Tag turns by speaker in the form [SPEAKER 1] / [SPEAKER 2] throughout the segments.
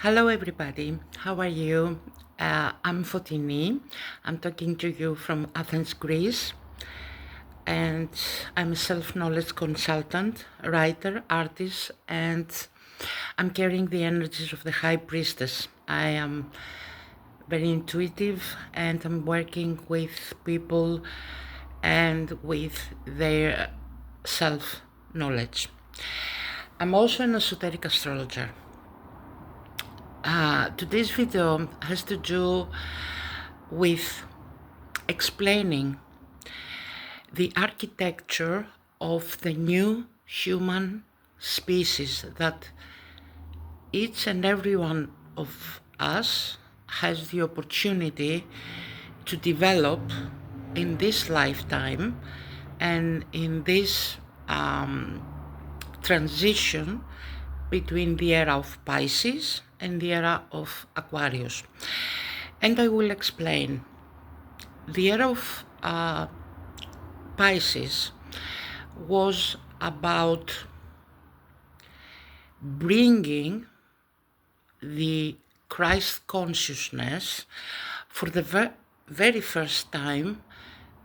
[SPEAKER 1] Hello, everybody. How are you? I'm Fotini. I'm talking to you from Athens, Greece, and I'm a self-knowledge consultant, writer, artist, and I'm carrying the energies of the High Priestess. I am very intuitive, and I'm working with people and with their self-knowledge. I'm also an esoteric astrologer. Today's video has to do with explaining the architecture of the new human species that each and every one of us has the opportunity to develop in this lifetime and in this transition between the era of Pisces and the era of Aquarius. And I will explain. The era of Pisces was about bringing the Christ consciousness for the very first time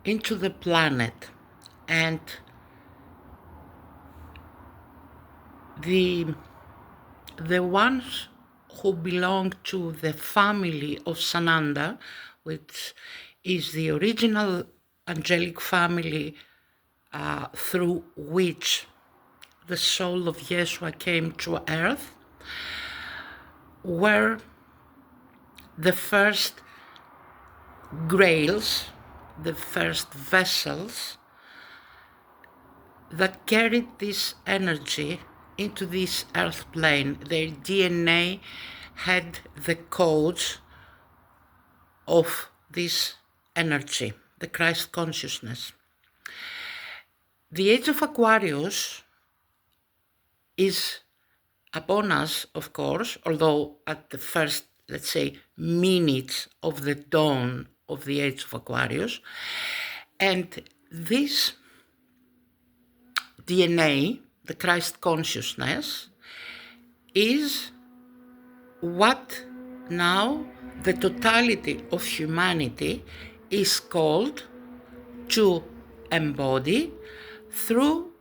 [SPEAKER 1] into the planet, and the ones who belong to the family of Sananda, which is the original angelic family through which the soul of Yeshua came to earth, were the first grails, the first vessels that carried this energy into this earth plane. Their DNA had the codes of this energy, the Christ consciousness. The age of Aquarius is upon us, of course, although at the first, let's say, minutes of the dawn of the age of Aquarius. And this DNA, the Christ consciousness, is what now the totality of humanity is called to embody through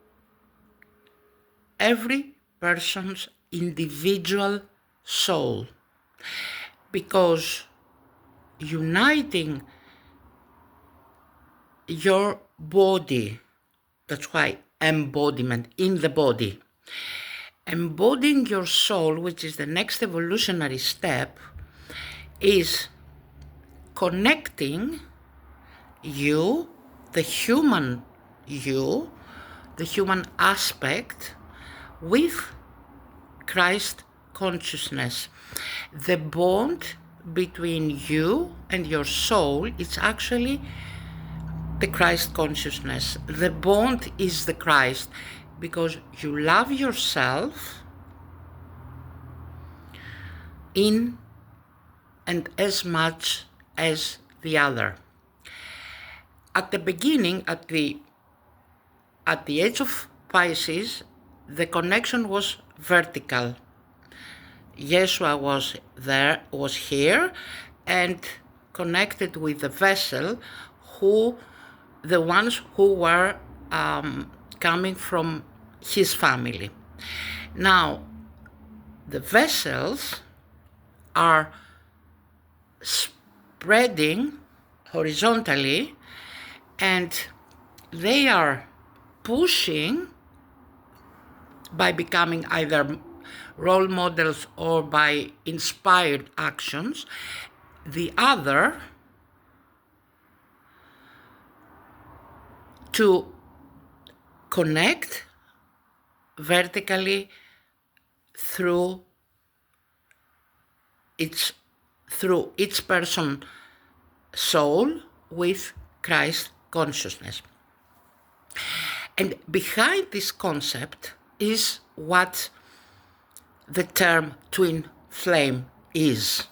[SPEAKER 1] every person's individual soul. Because uniting your body, that's why embodiment, in the body, embodying your soul, which is the next evolutionary step, is connecting you, the human aspect, with Christ consciousness. The bond between you and your soul is actually the Christ consciousness. The bond is the Christ, because you love yourself in and as much as the other. At the beginning, at the age of Pisces, the connection was vertical. Yeshua was here and connected with the vessel, the ones who were coming from his family. Now, the vessels are spreading horizontally, and they are pushing, by becoming either role models or by inspired actions, the other to connect vertically through each person's soul with Christ consciousness. And behind this concept is what the term twin flame is.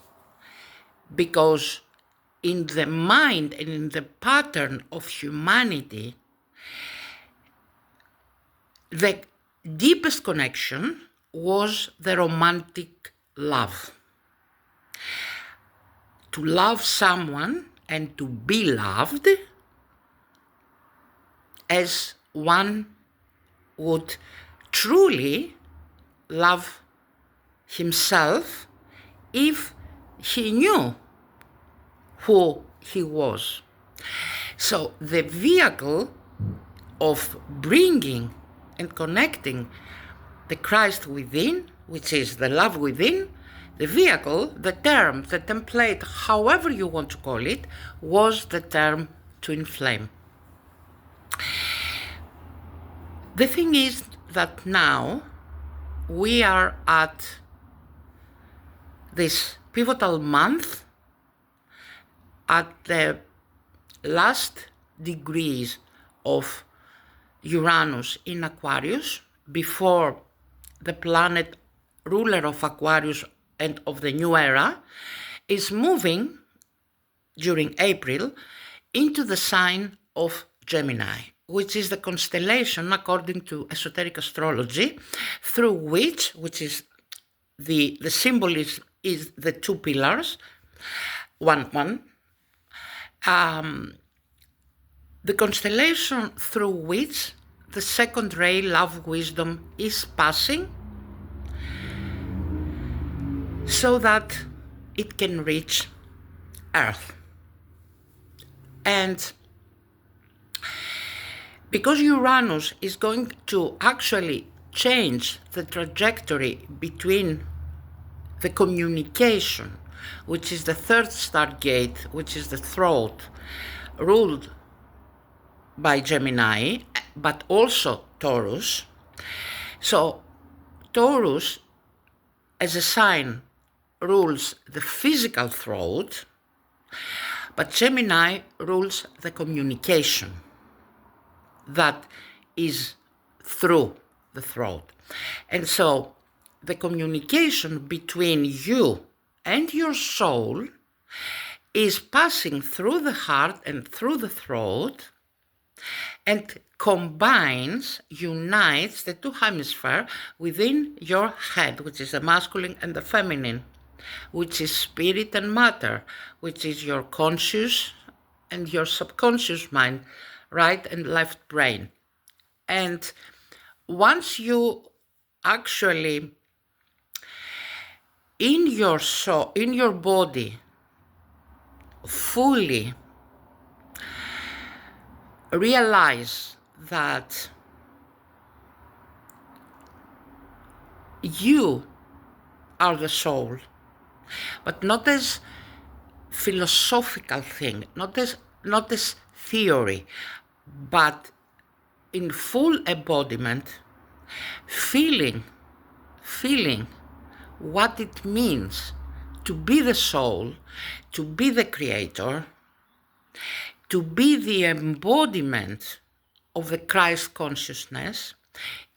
[SPEAKER 1] Because in the mind and in the pattern of humanity, the deepest connection was the romantic love. to love someone and to be loved as one would truly love himself if he knew who he was. So the vehicle of bringing and connecting the Christ within, which is the love within, the vehicle, the term, the template, however you want to call it, was the term twin flame. The thing is that now we are at this pivotal month, at the last degrees of Uranus in Aquarius, before the planet ruler of Aquarius and of the new era is moving during April into the sign of Gemini, which is the constellation, according to esoteric astrology, through which is the symbol is the two pillars, one. The constellation through which the second ray, love, wisdom, is passing, so that it can reach Earth. And because Uranus is going to actually change the trajectory between the communication, which is the third star gate, which is the throat, ruled by Gemini, but also Taurus. So Taurus, as a sign, rules the physical throat, but Gemini rules the communication that is through the throat. And so the communication between you and your soul is passing through the heart and through the throat, and combines, unites the two hemispheres within your head, which is the masculine and the feminine, which is spirit and matter, which is your conscious and your subconscious mind, right and left brain. And once you actually in your soul, in your body, fully realize that you are the soul, but not as philosophical thing, not as theory, but in full embodiment, feeling what it means to be the soul, to be the creator, to be the embodiment of the Christ consciousness,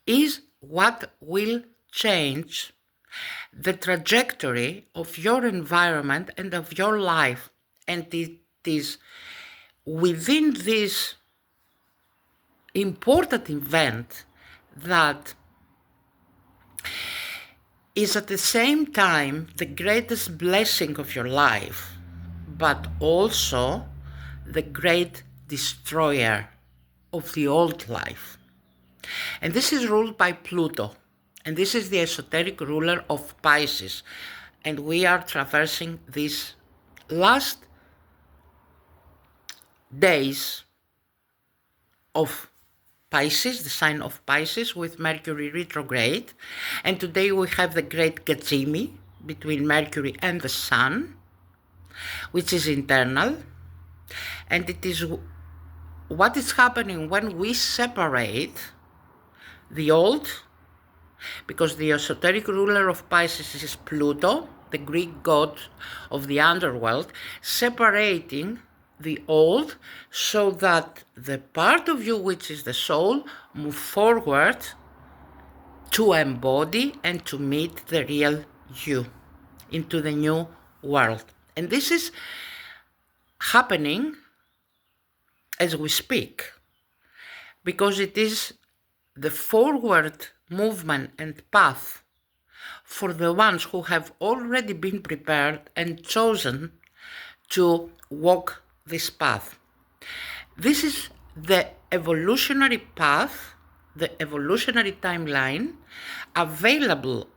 [SPEAKER 1] is what will change the trajectory of your environment and of your life. And it is within this important event that is at the same time the greatest blessing of your life, but also the great destroyer of the old life. And this is ruled by Pluto. And this is the esoteric ruler of Pisces. And we are traversing these last days of Pisces, the sign of Pisces, with Mercury retrograde. And today we have the great Gazimi between Mercury and the Sun, which is internal. And it is what is happening when we separate the old, because the esoteric ruler of Pisces is Pluto, the Greek god of the underworld, separating the old so that the part of you which is the soul move forward to embody and to meet the real you into the new world. And this is happening as we speak, because it is the forward movement and path for the ones who have already been prepared and chosen to walk this path. This is the evolutionary path, the evolutionary timeline available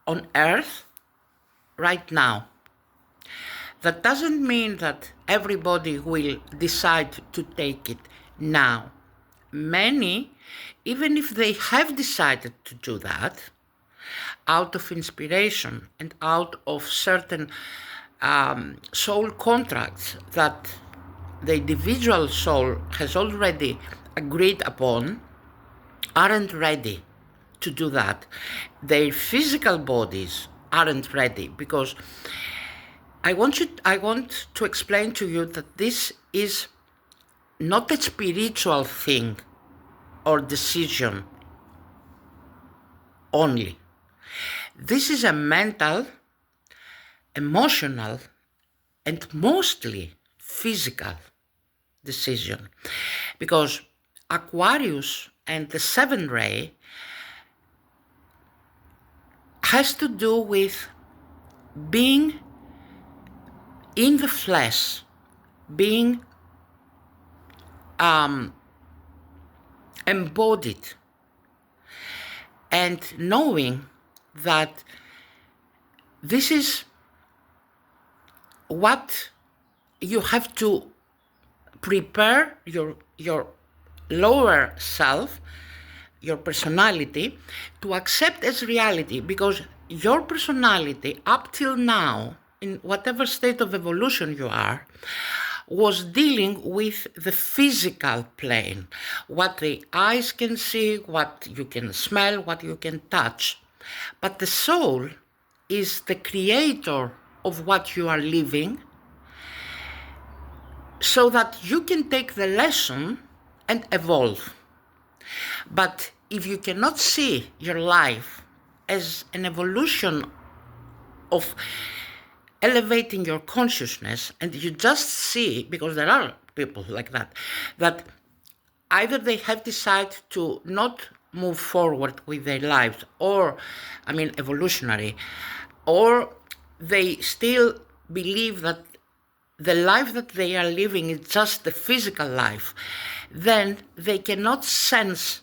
[SPEAKER 1] on Earth right now. That doesn't mean that everybody will decide to take it now. Many, even if they have decided to do that, out of inspiration and out of certain soul contracts that the individual soul has already agreed upon, aren't ready to do that. Their physical bodies aren't ready, because I want to explain to you that this is not a spiritual thing or decision only. This is a mental, emotional, and mostly physical decision. Because Aquarius and the seventh ray has to do with being in the flesh, being embodied, and knowing that this is what you have to prepare your lower self, your personality, to accept as reality, because your personality up till now, in whatever state of evolution you are, was dealing with the physical plane, what the eyes can see, what you can smell, what you can touch. But the soul is the creator of what you are living, so that you can take the lesson and evolve. But if you cannot see your life as an evolution of elevating your consciousness, and you just see, because there are people like that, that either they have decided to not move forward with their lives, or, evolutionary, or they still believe that the life that they are living is just the physical life, then they cannot sense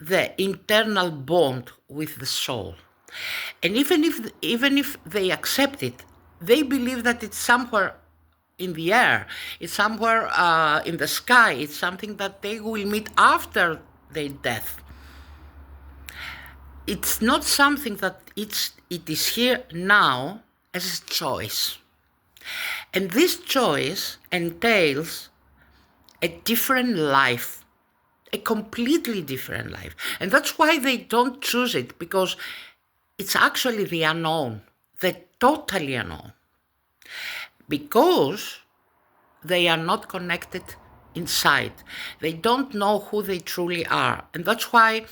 [SPEAKER 1] the internal bond with the soul. And even if they accept it, they believe that it's somewhere in the air, it's somewhere in the sky, it's something that they will meet after their death. It's not something that it is here now as a choice. And this choice entails a different life, a completely different life. And that's why they don't choose it, because it's actually the unknown, the totally unknown. Because they are not connected inside. They don't know who they truly are. And that's why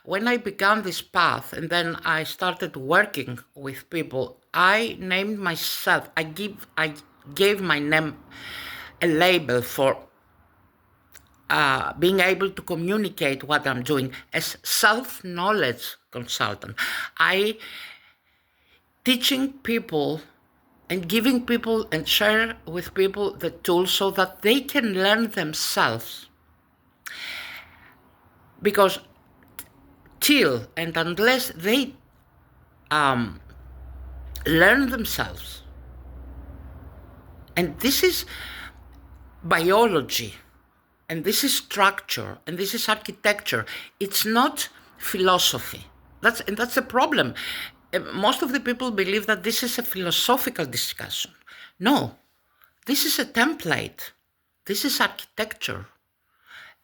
[SPEAKER 1] when I began this path and then I started working with people, I named myself, I gave my name a label for being able to communicate what I'm doing as self-knowledge consultant. I teaching people and giving people and share with people the tools so that they can learn themselves. Because till and unless they learn themselves, and this is biology, and this is structure, and this is architecture, it's not philosophy. That's a problem. Most of the people believe that this is a philosophical discussion. No, this is a template. This is architecture.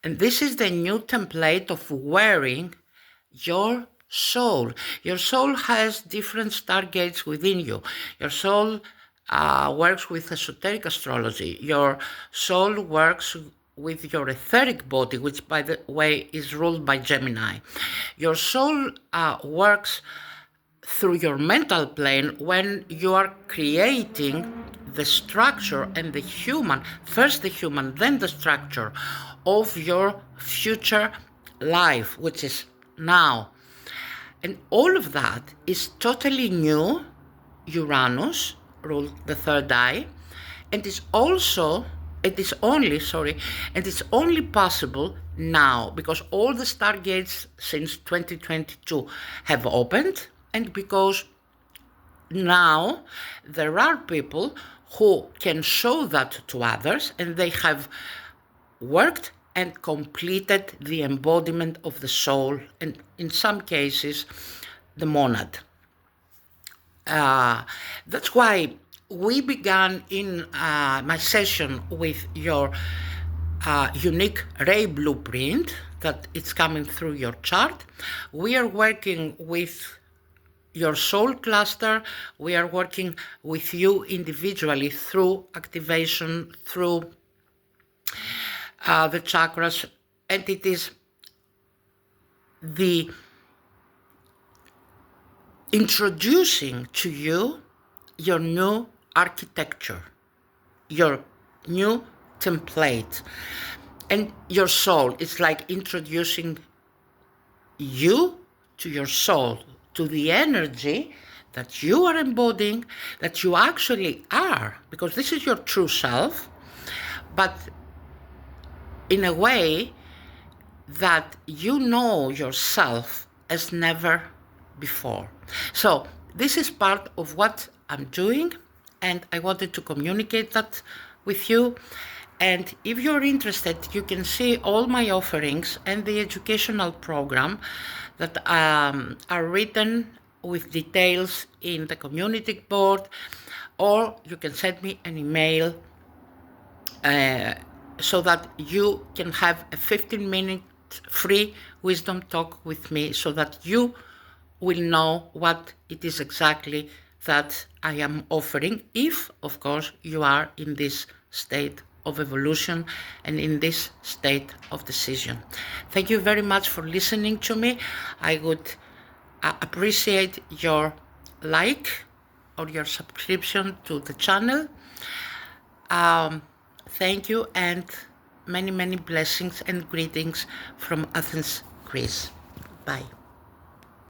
[SPEAKER 1] And this is the new template of wearing your soul. Your soul has different stargates within you. Your soul works with esoteric astrology. Your soul works with your etheric body, which, by the way, is ruled by Gemini. Your soul works through your mental plane when you are creating the structure and the human, first the human, then the structure of your future life, which is now. And all of that is totally new. Uranus ruled the third eye, And it's only possible now because all the stargates since 2022 have opened, and because now there are people who can show that to others, and they have worked and completed the embodiment of the soul, and in some cases the monad. That's why we began in my session with your unique ray blueprint that it's coming through your chart. We are working with your soul cluster. We are working with you individually through activation, through the chakras, and it is the introducing to you your new architecture, your new template, and your soul. It's like introducing you to your soul, to the energy that you are embodying, that you actually are, because this is your true self, but in a way that you know yourself as never before. So this is part of what I'm doing, and I wanted to communicate that with you. And if you're interested, you can see all my offerings and the educational program that are written with details in the community board, or you can send me an email so that you can have a 15-minute free wisdom talk with me, so that you will know what it is exactly that I am offering, if, of course, you are in this state of evolution and in this state of decision. Thank you very much for listening to me. I would appreciate your like or your subscription to the channel. Thank you, and many, many blessings and greetings from Athens, Greece. Bye.